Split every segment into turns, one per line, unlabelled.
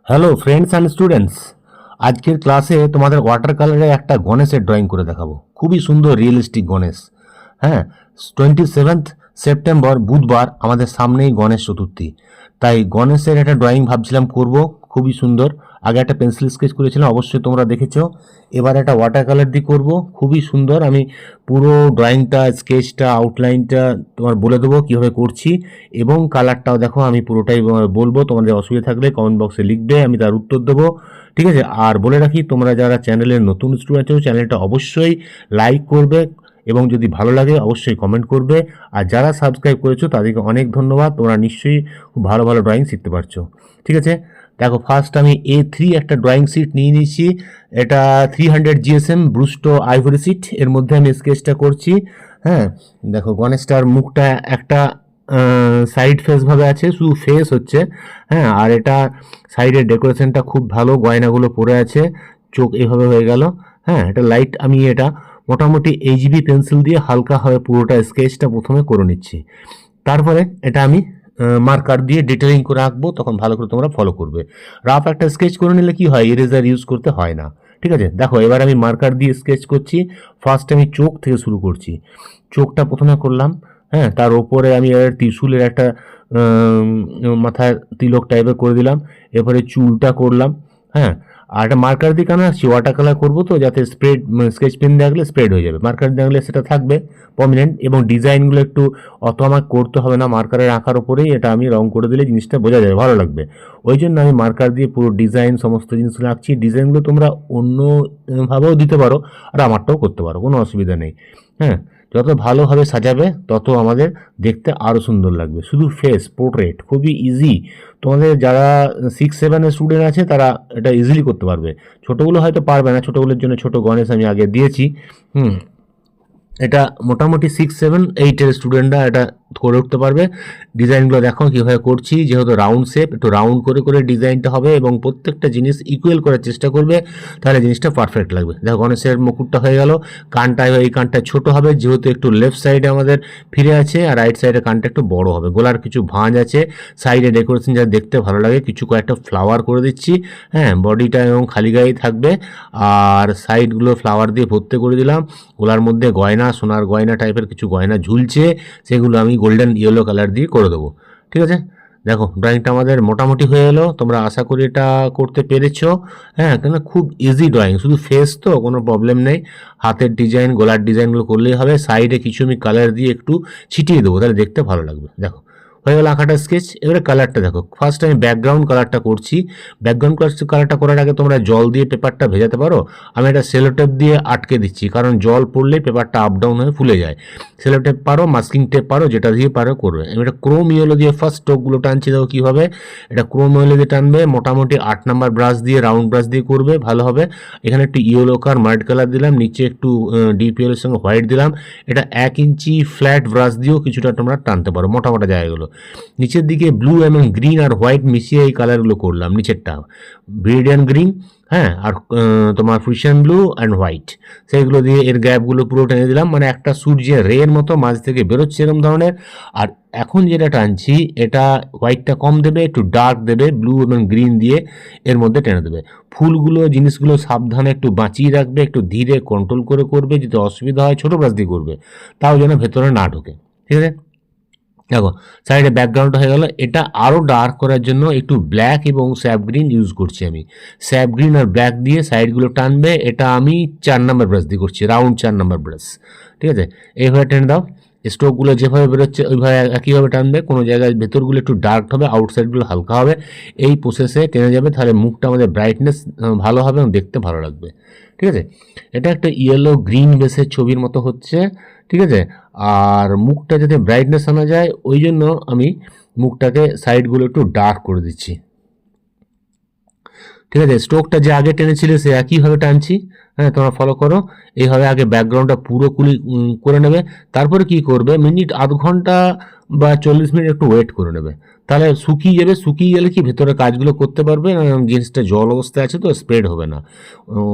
Hello friends and students, আজকের ক্লাসে তোমাদের ওয়াটার কালারে একটা গণেশের ড্রয়িং করে দেখাবো। খুবই সুন্দর রিয়েলিস্টিক গণেশ। হ্যাঁ, 27 সেপ্টেম্বর বুধবার আমাদের সামনেই গণেশ চতুর্থী, তাই গণেশের একটা ড্রয়িং ভাবছিলাম করব। খুবই সুন্দর। আগে একটা পেন্সিল স্কেচ করেছিলাম, অবশ্যই তোমরা দেখেছো। এবার একটা ওয়াটার কালার দিয়ে করব, খুবই সুন্দর। আমি পুরো ড্রয়িংটা, স্কেচটা, আউটলাইনটা তোমার বলে দেবো কীভাবে করছি, এবং কালারটাও দেখো আমি পুরোটাই বলবো। তোমাদের অসুবিধা থাকলে কমেন্ট বক্সে লিখবে, আমি তার উত্তর দেবো। ঠিক আছে? আর বলে রাখি, তোমরা যারা চ্যানেলের নতুন স্টুডেন্ট আছো, চ্যানেলটা অবশ্যই লাইক করবে, এবং যদি ভালো লাগে অবশ্যই কমেন্ট করবে। আর যারা সাবস্ক্রাইব করেছো তাদেরকে অনেক ধন্যবাদ। তোমরা নিশ্চয়ই খুব ভালো ভালো ড্রয়িং শিখতে পারছো। ঠিক আছে, দেখো ফার্স্ট আমি A3 একটা ড্রয়িং শিট নিয়ে নিয়েছি। এটা 300 GSM ব্রুস্টো আইভরি শিট, এর মধ্যে আমি স্কেচটা করছি। হ্যাঁ, দেখো গণেশটার মুখটা একটা সাইড ফেস ভাবে আছে, শুধু ফেস হচ্ছে। হ্যাঁ, আর এটা সাইডের ডেকোরেশনটা খুব ভালো, গয়নাগুলো পরে আছে, চোখ এভাবে হয়ে গেল। হ্যাঁ, এটা লাইট, আমি এটা মোটামুটি এইচবি পেন্সিল দিয়ে হালকাভাবে পুরোটা স্কেচটা প্রথমে করে নিচ্ছি। তারপরে এটা আমি মার্কার দিয়ে ডিটেলিং করে আঁকবো, তখন ভালো করে তোমরা ফলো করবে। রাফ একটা স্কেচ করে নিলে কি হয়, ইরেজার ইউজ করতে হয় না। ঠিক আছে, দেখো এবার আমি মার্কার দিয়ে স্কেচ করছি। ফার্স্ট আমি চোখ থেকে শুরু করছি। চোখটা প্রথমে করলাম। হ্যাঁ, তার ওপরে আমি ত্রিশূলের একটা মাথায় তিলক টাইপের করে দিলাম। এরপরে চুলটা করলাম। হ্যাঁ, আর একটা মার্কার দিয়ে কেন আসছি, ওয়াটার কালার করবো তো, যাতে স্প্রেড, স্কেচ পেন দিয়ে আঁকলে স্প্রেড হয়ে যাবে, মার্কার দিয়ে আঁকলে সেটা থাকবে প্রমিনেন্ট। এবং ডিজাইনগুলো একটু অত আমার করতে হবে না, মার্কারের আঁকার ওপরেই এটা আমি রং করে দিলে জিনিসটা বোঝা যাবে, ভালো লাগবে। ওই জন্য আমি মার্কার দিয়ে পুরো ডিজাইন, সমস্ত জিনিসগুলো আঁকছি। ডিজাইনগুলো তোমরা অন্যভাবেও দিতে পারো, আর আমারটাও করতে পারো, কোনো অসুবিধা নেই। হ্যাঁ, যত ভালোভাবে সাজাবে তত আমাদের দেখতে আরও সুন্দর লাগবে। শুধু ফেস পোর্ট্রেট খুবই ইজি। তোমাদের যারা 6-7-এর স্টুডেন্ট আছে তারা এটা ইজিলি করতে পারবে। ছোটোগুলো হয়তো পারবে না, ছোটোগুলোর জন্য ছোটো গণেশ আমি আগে দিয়েছি। এটা মোটামুটি 6-7-8-এর স্টুডেন্টরা এটা করে উঠতে পারবে। ডিজাইনগুলো দেখো কীভাবে করছি, যেহেতু রাউন্ড শেপ, একটু রাউন্ড করে করে ডিজাইনটা হবে, এবং প্রত্যেকটা জিনিস ইকুয়াল করার চেষ্টা করবে, তাহলে জিনিসটা পারফেক্ট লাগবে। দেখো গণেশের মুকুটটা হয়ে গেল। কানটা, এই কানটা ছোট হবে যেহেতু একটু লেফট সাইডে আমাদের ফিরে আছে, আর রাইট সাইডে কানটা একটু বড় হবে। গলার কিছু ভাঁজ আছে, সাইডে ডেকোরেশন যা দেখতে ভালো লাগে, কিছু কয়েকটা ফ্লাওয়ার করে দিচ্ছি। হ্যাঁ, বডিটা এবং খালি গায়ে থাকবে, আর সাইডগুলো ফ্লাওয়ার দিয়ে ভর্তি করে দিলাম। গলার মধ্যে গয়না, সোনার গয়না টাইপের কিছু গয়না ঝুলছে, সেগুলো আমি গোল্ডেন ইয়েলো কালার দিয়ে করে দেবো। ঠিক আছে, দেখো ড্রয়িংটা আমাদের মোটামুটি হয়ে এলো। তোমরা আশা করি এটা করতে পেরেছো। হ্যাঁ, কেন খুব ইজি ড্রয়িং, শুধু ফেস তো, কোনো প্রবলেম নেই। হাতের ডিজাইন, গলার ডিজাইনগুলো করলেই হবে। সাইডে কিছু আমি কালার দিয়ে একটু ছিটিয়ে দেবো, তাহলে দেখতে ভালো লাগবে। দেখো হয়ে গেল আঁকাটা স্কেচ। এবারে কালারটা দেখো, ফার্স্ট আমি ব্যাকগ্রাউন্ড কালারটা করছি। ব্যাকগ্রাউন্ড কালারটা করার আগে তোমরা জল দিয়ে পেপারটা ভেজাতে পারো। আমি এটা সেলোটেপ দিয়ে আটকে দিচ্ছি, কারণ জল পড়লেই পেপারটা আপ ডাউন হয়ে ফুলে যায়। সেলোটেপ পারো, মাস্কিং টেপ পারো, যেটা দিয়ে পারো করবে। আমি এটা ক্রোম ইয়েলো দিয়ে ফার্স্ট স্ট্রোকগুলো টানছি। দেখো কীভাবে এটা ক্রোম ইয়েলো দিয়ে টানবে, মোটামুটি 8 নাম্বার ব্রাশ দিয়ে, রাউন্ড ব্রাশ দিয়ে করবে, ভালো হবে। এখানে একটু ইয়েলো কার মাল্ট কালার দিলাম, নিচে একটু ডিপ ইয়েলোর সঙ্গে হোয়াইট দিলাম। এটা 1 ইঞ্চি ফ্ল্যাট ব্রাশ দিয়েও কিছুটা তোমরা টানতে পারো, মোটা মোটা জায়গাগুলো। নিচের দিকে ব্লু এবং গ্রিন আর হোয়াইট মিশিয়ে এই কালারগুলো করলাম। নিচেরটা ব্রিলিয়ান গ্রিন, হ্যাঁ, আর তোমার ফ্রিশিয়ান ব্লু অ্যান্ড হোয়াইট, সেইগুলো দিয়ে এর গ্যাপগুলো পুরো টেনে দিলাম, মানে একটা সূর্যের রের মতো মাঝ থেকে বেরোচ্ছে এরকম ধরনের। আর এখন যেটা টানছি, এটা হোয়াইটটা কম দেবে, একটু ডার্ক দেবে, ব্লু এবং গ্রিন দিয়ে এর মধ্যে টেনে দেবে। ফুলগুলো, জিনিসগুলো সাবধানে একটু বাঁচিয়ে রাখবে, একটু ধীরে কন্ট্রোল করে করবে, যদি অসুবিধা হয় ছোটো ব্রাশ দিয়ে করবে, তাও যেন ভেতরে না ঢোকে। ঠিক আছে, দেখো সাইডে ব্যাকগ্রাউন্ড হয়ে গেল। এটা আরও ডার্ক করার জন্য একটু ব্ল্যাক এবং স্যাপ গ্রিন ইউজ করছি আমি। স্যাপ গ্রিন আর ব্ল্যাক দিয়ে সাইডগুলো টানবে। এটা আমি 4 নাম্বার ব্রাশ দিয়ে করছি, রাউন্ড 4 নাম্বার ব্রাশ। ঠিক আছে, এইভাবে টেনে দাও। স্ট্রোকগুলো যেভাবে বেরোচ্ছে ওইভাবে একইভাবে টানবে। কোনো জায়গায় ভেতরগুলো একটু ডার্ক হবে, আউটসাইডগুলো হালকা হবে। এই প্রসেসে টেনে যাবে, তাহলে মুখটা আমাদের ব্রাইটনেস ভালো হবে এবং দেখতে ভালো লাগবে। ঠিক আছে, এটা একটা ইয়েলো গ্রিন বেসের ছবির মতো হচ্ছে। ঠিক আছে, আর মুখটা যাতে ব্রাইটনেস আনা যায়, ওই জন্য আমি মুখটাকে সাইডগুলো একটু ডার্ক করে দিচ্ছি। ঠিক আছে, স্ট্রোকটা যে আগে টেনেছিলে সে একইভাবে টানছি। হ্যাঁ, তোমরা ফলো করো। এইভাবে আগে ব্যাকগ্রাউন্ডটা পুরো করে নেবে। তারপরে কি করবে, মিনিট আধ ঘন্টা বা 40 মিনিট একটু ওয়েট করে নেবে। তাহলে শুকিয়ে যাবে। শুকিয়ে গেলে কি ভেতরে কাজগুলো করতে পারবে, জিনিসটা জল অবস্থায় আছে তো স্প্রেড হবে না।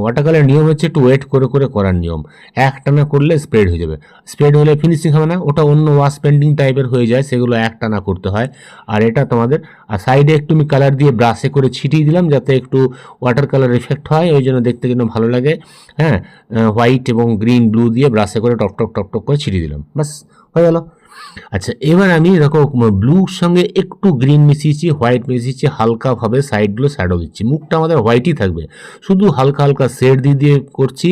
ওয়াটার কালারের নিয়ম হচ্ছে একটু ওয়েট করে করে করার নিয়ম। একটানা করলে স্প্রেড হয়ে যাবে। স্প্রেড হলে ফিনিশিং হবে না, ওটা অন্য ওয়াশ পেন্টিং টাইপের হয়ে যায়, সেগুলো একটানা করতে হয়। আর এটা তোমাদের আর সাইডে একটু আমি কালার দিয়ে ব্রাশে করে ছিটিয়ে দিলাম যাতে একটু ওয়াটার কালার এফেক্ট হয়, ওই জন্য দেখতে যেন ভালো লাগে। হ্যাঁ, হোয়াইট এবং গ্রিন ব্লু দিয়ে ব্রাশে করে টপ টপ টপ টপ করে ছিটিয়ে দিলাম, বাস হয়ে গেল। আচ্ছা, এবার আমি দেখো ব্লুর সঙ্গে একটু গ্রিন মিশিয়েছি, হোয়াইট মিশিয়েছি, হালকাভাবে সাইডগুলো শ্যাডো দিচ্ছি। মুখটা আমাদের হোয়াইটই থাকবে, শুধু হালকা হালকা শেড দিয়ে দিয়ে করছি।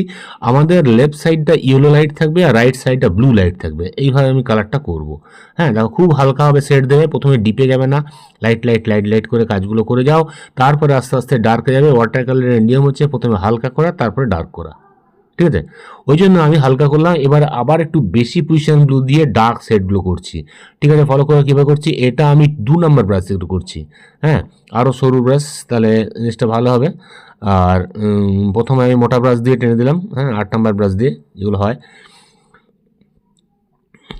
আমাদের লেফট সাইডটা ইয়েলো লাইট থাকবে আর রাইট সাইডটা ব্লু লাইট থাকবে, এইভাবে আমি কালারটা করব। হ্যাঁ, দেখো খুব হালকাভাবে শেড দেবে, প্রথমে ডিপে যাবে না, লাইট লাইট লাইট লাইট করে কাজগুলো করে যাও, তারপরে আস্তে আস্তে ডার্কে যাবে। ওয়াটার কালারের নিয়ম হচ্ছে প্রথমে হালকা করা তারপরে ডার্ক করা, ঠিক আছে? ওই জন্য আমি হালকা করলাম। এবার আবার একটু বেশি পজিশন ব্লু দিয়ে ডার্ক শেডগুলো করছি, ঠিক আছে? ফলো করে কীভাবে করছি, এটা আমি 2 নম্বর ব্রাশ একটু করছি। হ্যাঁ, আরও সরু ব্রাশ, তাহলে জিনিসটা ভালো হবে। আর প্রথমে আমি মোটা ব্রাশ দিয়ে টেনে দিলাম, হ্যাঁ, 8 নম্বর ব্রাশ দিয়ে, যেগুলো হয়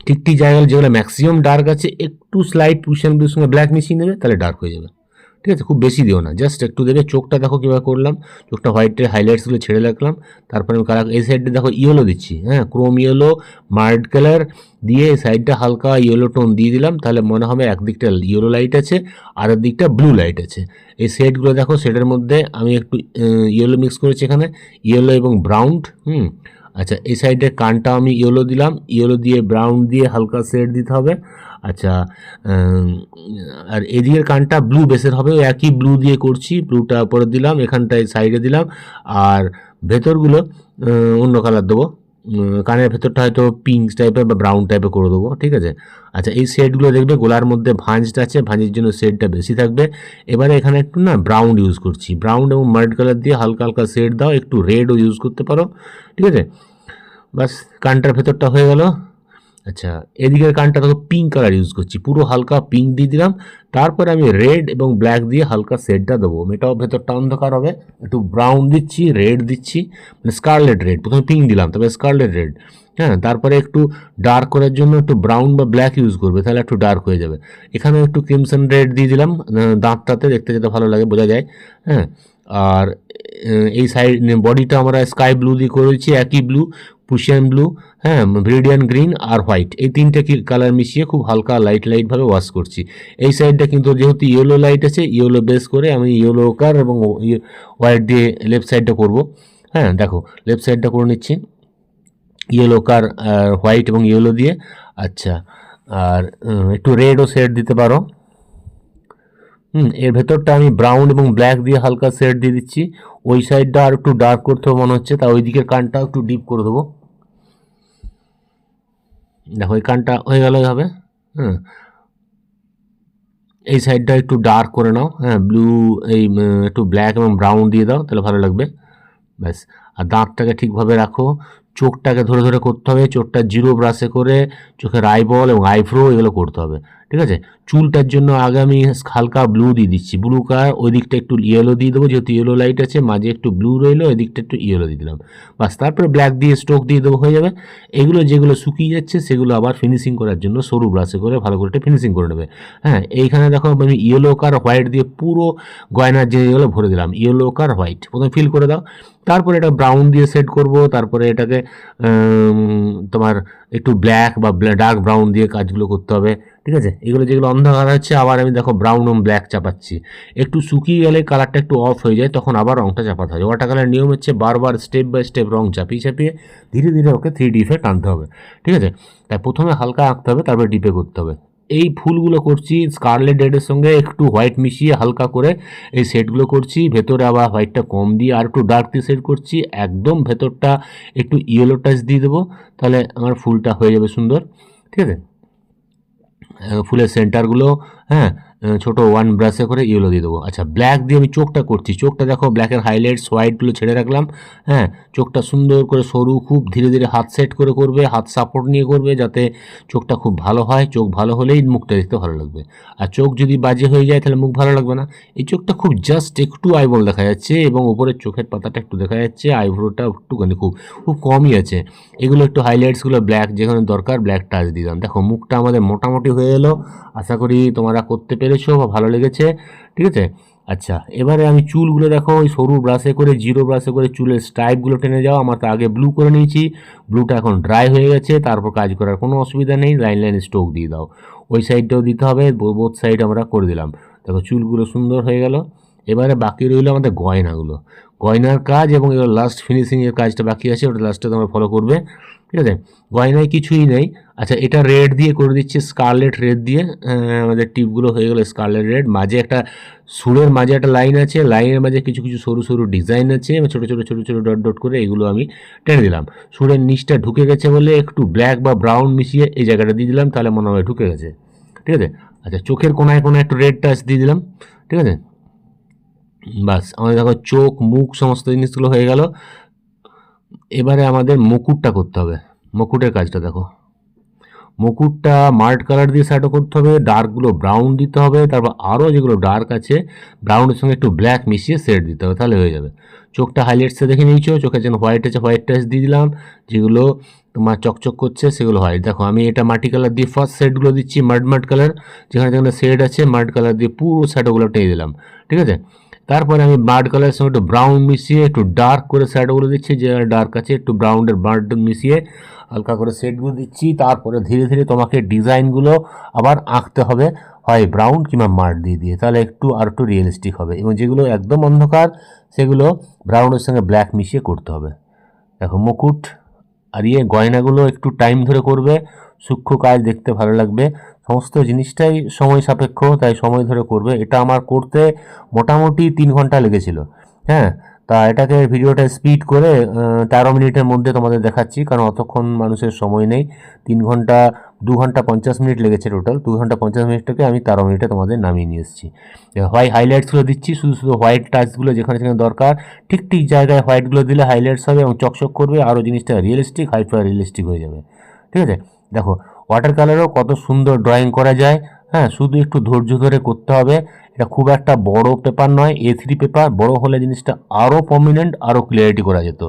ঠিক ঠিক জায়গায় যেগুলো ম্যাক্সিমাম ডার্ক আছে একটু স্লাইট পজিশন ব্লুর সঙ্গে ব্ল্যাক মিশিয়ে নেবে, তাহলে ডার্ক হয়ে যাবে, ঠিক আছে? খুব বেশি দিও না, জাস্ট একটু দেবে। চোখটা দেখো কীভাবে করলাম, চোখটা হোয়াইটের হাইলাইটসগুলো ছেড়ে রাখলাম, তারপরে আমি কালার এই সাইডে দেখো ইয়েলো দিচ্ছি। হ্যাঁ, ক্রোম ইয়েলো মার্ড কালার দিয়ে এই সাইডটা হালকা ইয়েলো টোন দিয়ে দিলাম, তাহলে মনে হবে একদিকটা ইয়েলো লাইট আছে আর একদিকটা ব্লু লাইট আছে। এই শেডগুলো দেখো, শেডের মধ্যে আমি একটু ইয়েলো মিক্স করেছি এখানে, ইয়েলো এবং ব্রাউন। আচ্ছা, এই সাইডে কানটা আমি ইয়েলো দিলাম, ইয়েলো দিয়ে ব্রাউন দিয়ে হালকা শেড দিতে হবে। আচ্ছা, আর এদিকের কানটা ব্লু বেসের হবে, ওই একই ব্লু দিয়ে করছি, ব্লুটা উপরে দিলাম, এখানটায় সাইডে দিলাম, আর ভেতরগুলো অন্য কালার দেবো। কানের ভেতরটা হয়তো পিঙ্ক টাইপের বা ব্রাউন টাইপের করে দেবো, ঠিক আছে? আচ্ছা, এই শেডগুলো দেখবে গোলার মধ্যে ভাঁজটা আছে, ভাঁজের জন্য শেডটা বেশি থাকবে। এবারে এখানে একটু না ব্রাউন ইউজ করছি, ব্রাউন এবং মার্ড কালার দিয়ে হালকা হালকা শেড দাও, একটু রেডও ইউজ করতে পারো, ঠিক আছে? বাস, কানটার ভেতরটা হয়ে গেল। আচ্ছা, এদিকের কানটা দেখো পিঙ্ক কালার ইউজ করছি, পুরো হালকা পিঙ্ক দিয়ে দিলাম, তারপরে আমি রেড এবং ব্ল্যাক দিয়ে হালকা শেডটা দেবো। এটাও ভেতরটা অন্ধকার হবে, একটু ব্রাউন দিচ্ছি, রেড দিচ্ছি, মানে স্কারলেট রেড, প্রথমে পিঙ্ক দিলাম তবে স্কারলেট রেড। হ্যাঁ, তারপরে একটু ডার্ক করার জন্য একটু ব্রাউন বা ব্ল্যাক ইউজ করবে, তাহলে একটু ডার্ক হয়ে যাবে। এখানে একটু ক্রিমসন রেড দিয়ে দিলাম, দাঁতটাতে দেখতে যেতে ভালো লাগে, বোঝা যায়। হ্যাঁ, আর এই সাইড বডিটা আমরা স্কাই ব্লু দিয়ে করেছি, একই ব্লু, পুশিয়ান ব্লু, হ্যাঁ, ভিরিডিয়ান গ্রিন আর হোয়াইট, এই তিনটে কালার মিশিয়ে খুব হালকা লাইট লাইটভাবে ওয়াশ করছি। এই সাইডটা কিন্তু যেহেতু ইয়েলো লাইট আছে, ইয়েলো বেস করে আমি ইয়েলো কার এবং হোয়াইট দিয়ে লেফট সাইডটা করব। হ্যাঁ, দেখো লেফট সাইডটা করে নিচ্ছি ইয়েলো কার আর হোয়াইট এবং ইয়েলো দিয়ে। আচ্ছা, আর একটু রেডও শেড দিতে পারো। এর ভেতরটা আমি ব্রাউন এবং ব্ল্যাক দিয়ে হালকা শেড দিয়ে দিচ্ছি। ওই সাইডটা আর একটু ডার্ক করতে হবে মনে হচ্ছে, তা ওই দিকের কানটাও একটু ডিপ করে দেবো। দেখো এই কানটা হয়ে গেল এইভাবে। হ্যাঁ, এই সাইডটা একটু ডার্ক করে নাও, হ্যাঁ, ব্লু এই একটু ব্ল্যাক এবং ব্রাউন দিয়ে দাও, তাহলে ভালো লাগবে। ব্যাস, আর দাঁতটাকে ঠিকভাবে রাখো, চোখটাকে ধরে ধরে করতে হবে, চোখটা জিরো ব্রাশে করে চোখের আইবল এবং আইব্রো এগুলো করতে হবে, ঠিক আছে? চুলটার জন্য আগে আমি হালকা ব্লু দিয়ে দিচ্ছি, ব্লু কালার, ওই দিকটা একটু ইয়েলো দিয়ে দেবো, যেহেতু ইয়েলো লাইট আছে, মাঝে একটু ব্লু রইলো, ওই দিকটা একটু ইয়েলো দিয়ে দিলাম, বাস। তারপরে ব্ল্যাক দিয়ে স্ট্রোক দিয়ে দেবো, হয়ে যাবে। এগুলো যেগুলো শুকিয়ে যাচ্ছে সেগুলো আবার ফিনিশিং করার জন্য সরু ব্রাশে করে ভালো করে ফিনিশিং করে নেবে। হ্যাঁ, এইখানে দেখো আমি ইয়েলো কার হোয়াইট দিয়ে পুরো গয়নার যেগুলো ভরে দিলাম, ইয়েলো কার হোয়াইট, প্রথমে ফিল করে দাও, তারপরে এটা ব্রাউন দিয়ে সেট করব, তারপরে এটাকে তোমার একটু ব্ল্যাক বা ডার্ক ব্রাউন দিয়ে কাজগুলো করতে হবে, ঠিক আছে? এগুলো যেগুলো অন্ধকার হচ্ছে আবার আমি দেখো ব্রাউন এবং ব্ল্যাক চাপাচ্ছি, একটু শুকিয়ে গেলে কালারটা একটু অফ হয়ে যায়, তখন আবার রঙটা চাপাতে হবে। ওয়াটার কালার নিয়ম হচ্ছে বারবার স্টেপ বাই স্টেপ রঙ চাপিয়ে চাপিয়ে ধীরে ধীরে ওকে 3D ইফেক্ট আনতে হবে, ঠিক আছে? তাই প্রথমে হালকা আঁকতে হবে, তারপরে ডিপে করতে হবে। এই ফুলগুলো করছি স্কারলেট রেডের সঙ্গে একটু হোয়াইট মিশিয়ে হালকা করে এই সেটগুলো করছি, ভেতরে আবার হোয়াইটটা কম দিয়ে আর একটু ডার্ক দিয়ে সেট করছি, একদম ভেতরটা একটু ইয়েলো টাচ দিয়ে দেবো, তাহলে আমার ফুলটা হয়ে যাবে সুন্দর, ঠিক আছে? ফুলের সেন্টারগুলো হ্যাঁ, ছোটো ওয়ান ব্রাশে করে ইয়েলো দিয়ে দেবো। আচ্ছা, ব্ল্যাক দিয়ে আমি চোখটা করছি। চোখটা দেখো, ব্ল্যাকের হাইলাইটস হোয়াইটগুলো ছেড়ে রাখলাম। হ্যাঁ, চোখটা সুন্দর করে সরু, খুব ধীরে ধীরে হাত সেট করে করবে, হাত সাপোর্ট নিয়ে করবে, যাতে চোখটা খুব ভালো হয়। চোখ ভালো হলেই মুখটা দেখতে ভালো লাগবে। আর চোখ যদি বাজে হয়ে যায় তাহলে মুখ ভালো লাগবে না। এই চোখটা খুব জাস্ট একটু আইবল দেখা যাচ্ছে এবং উপরের চোখের পাতাটা একটু দেখা যাচ্ছে, আইব্রোটা একটুখানি খুব খুব কমই আছে। এগুলো একটু হাইলাইটসগুলো ব্ল্যাক যেখানে দরকার ব্ল্যাক টাচ দিলাম। দেখো মুখটা আমাদের মোটামুটি হয়ে এলো। আশা করি তোমরা করতে পেরেছো বা ভালো লেগেছে। ঠিক আছে। আচ্ছা, এবারে আমি চুলগুলো দেখো ওই সরু ব্রাশে করে, জিরো ব্রাশে করে চুলের স্ট্রাইপগুলো টেনে যাও। আমার তো আগে ব্লু করে নিয়েছি, ব্লুটা এখন ড্রাই হয়ে গেছে, তারপর কাজ করার কোনো অসুবিধা নেই। লাইন লাইন স্ট্রোক দিয়ে দাও। ওই সাইডটাও দিতে হবে, বোথ সাইড আমরা করে দিলাম। দেখো চুলগুলো সুন্দর হয়ে গেল। এবারে বাকি রইলো আমাদের গয়নাগুলো, গয়নার কাজ এবং এবার লাস্ট ফিনিশিংয়ের কাজটা বাকি আছে, ওটা লাস্টে তোমরা ফলো করবে। ঠিক আছে। গয়নায় কিছুই নেই। আচ্ছা, এটা রেড দিয়ে করে দিচ্ছি, স্কারলেট রেড দিয়ে। আমাদের টিপগুলো হয়ে গেলো স্কারলেট রেড। মাঝে একটা সুরের মাঝে একটা লাইন আছে, লাইনের মাঝে কিছু কিছু সরু সরু ডিজাইন আছে, ছোটো ছোটো ছোটো ছোটো ডট ডট করে এগুলো আমি টেনে দিলাম। সুরের নিচটা ঢুকে গেছে বলে একটু ব্ল্যাক বা ব্রাউন মিশিয়ে এই জায়গাটা দিয়ে দিলাম, তাহলে মনে হয় ঢুকে গেছে। ঠিক আছে। আচ্ছা, চোখের কোনায় কোনায় একটু রেড টাচ দিয়ে দিলাম। ঠিক আছে। বাস, আমাদের দেখো চোখ মুখ সমস্ত জিনিসগুলো হয়ে গেল। এবারে আমাদের মুকুটটা করতে হবে। মুকুটের কাজটা দেখো, মুকুটটা মার্ট কালার দিয়ে শ্যাডো করতে হবে, ডার্কগুলো ব্রাউন দিতে হবে, তারপর আরও যেগুলো ডার্ক আছে ব্রাউনের সঙ্গে একটু ব্ল্যাক মিশিয়ে শেড দিতে হবে, তাহলে হয়ে যাবে। চোখটা হাইলাইটসে দেখে নিয়েছো, চোখের যেন হোয়াইট আছে হোয়াইট টাচ দিয়ে দিলাম, যেগুলো তোমার চকচক করছে সেগুলো হয়। দেখো আমি এটা মাটি কালার দিয়ে ফার্স্ট শেডগুলো দিচ্ছি, মাড কালার, যেখানে যেখানে শেড আছে মাড কালার দিয়ে পুরো শ্যাডোগুলো টেনে দিলাম। ঠিক আছে। তারপরে আমি মাড কালারের সঙ্গে একটু ব্রাউন মিশিয়ে একটু ডার্ক করে শ্যাডোগুলো দিচ্ছি, যে ডার্ক আছে একটু ব্রাউনের বার্ড মিশিয়ে হালকা করে শেডগুলো দিচ্ছি। তারপরে ধীরে ধীরে তোমাকে ডিজাইনগুলো আবার আঁকতে হবে, হয় ব্রাউন কিংবা মার্ট দিয়ে দিয়ে, তাহলে একটু আর একটু রিয়েলিস্টিক হবে। এবং যেগুলো একদম অন্ধকার সেগুলো ব্রাউনের সঙ্গে ব্ল্যাক মিশিয়ে করতে হবে। দেখো মুকুট আর গয়নাগুলো একটু টাইম ধরে করবে, সূক্ষ্ম কাজ দেখতে ভালো লাগবে। সমস্ত জিনিসটাই সময় সাপেক্ষ, তাই সময় ধরে করবে। এটা আমার করতে মোটামুটি 3 ঘন্টা লেগেছিল। হ্যাঁ, তা এটাকে ভিডিওটা স্পিড করে 13 মিনিটের মধ্যে তোমাদের দেখাচ্ছি, কারণ অতক্ষণ মানুষের সময় নেই। 3 ঘন্টা 2 ঘন্টা 50 মিনিট লেগেছে টোটাল। 2 ঘন্টা 50 মিনিটটাকে আমি 13 মিনিটে তোমাদের নামিয়ে নিয়ে এসেছি। হাইলাইটসগুলো দিচ্ছি, শুধু শুধু হোয়াইট টাচগুলো যেখানে যেখানে দরকার ঠিক ঠিক জায়গায় হোয়াইটগুলো দিলে হাইলাইটস হবে এবং চকচক করবে, আরও জিনিসটা রিয়েলিস্টিক হাইপার রিয়েলিস্টিক হয়ে যাবে। ঠিক আছে। দেখো ওয়াটার কালারও কত সুন্দর ড্রয়িং করা যায়। হ্যাঁ, শুধু একটু ধৈর্য ধরে করতে হবে। এটা খুব একটা বড় পেপার নয়, A3 পেপার। বড় হলে জিনিসটা আরও প্রমিনেন্ট, আরও ক্লিয়ারিটি করা যেত।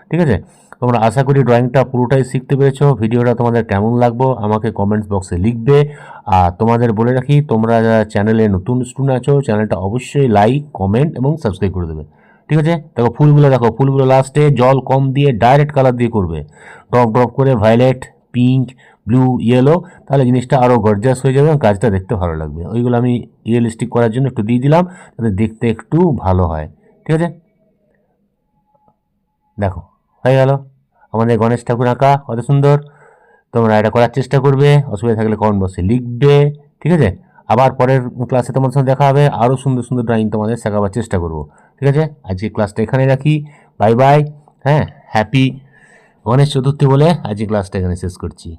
ঠিক আছে। তোমরা আশা করি ড্রয়িংটা পুরোটাই শিখতে পেরেছো। ভিডিওটা তোমাদের কেমন লাগলো আমাকে কমেন্টস বক্সে লিখবে। আর তোমাদের বলে রাখি, তোমরা যারা চ্যানেলে নতুন স্টুডেন্ট আছো, চ্যানেলটা অবশ্যই লাইক কমেন্ট এবং সাবস্ক্রাইব করে দেবে। ঠিক আছে। দেখো ফুলগুলো, দেখো ফুলগুলো লাস্টে জল কম দিয়ে ডাইরেক্ট কালার দিয়ে করবে, ড্রপ ড্রপ করে ভায়োলেট, পিঙ্ক, ব্লু, ইয়েলো, তাহলে জিনিসটা আরও গর্জাস হয়ে যাবে এবং কাজটা দেখতে ভালো লাগবে। ওইগুলো আমি রিয়েলিস্টিক করার জন্য একটু দিয়ে দিলাম, যাতে দেখতে একটু ভালো হয়। ঠিক আছে। দেখো হয়ে গেল আমাদের গণেশ ঠাকুর আঁকা, কত সুন্দর। তোমরা এটা করার চেষ্টা করবে, অসুবিধা থাকলে কমেন্ট বক্সে লিখবে। ঠিক আছে। আবার পরের ক্লাসে তোমাদের সঙ্গে দেখা হবে, আরও সুন্দর সুন্দর ড্রয়িং তোমাদের শেখাবার চেষ্টা করব। ঠিক আছে। আজকে ক্লাসটা এখানে রাখি, বাই বাই। হ্যাঁ, হ্যাপি গণেশ চতুর্থী বলে আজকে ক্লাসটা এখানে শেষ করছি।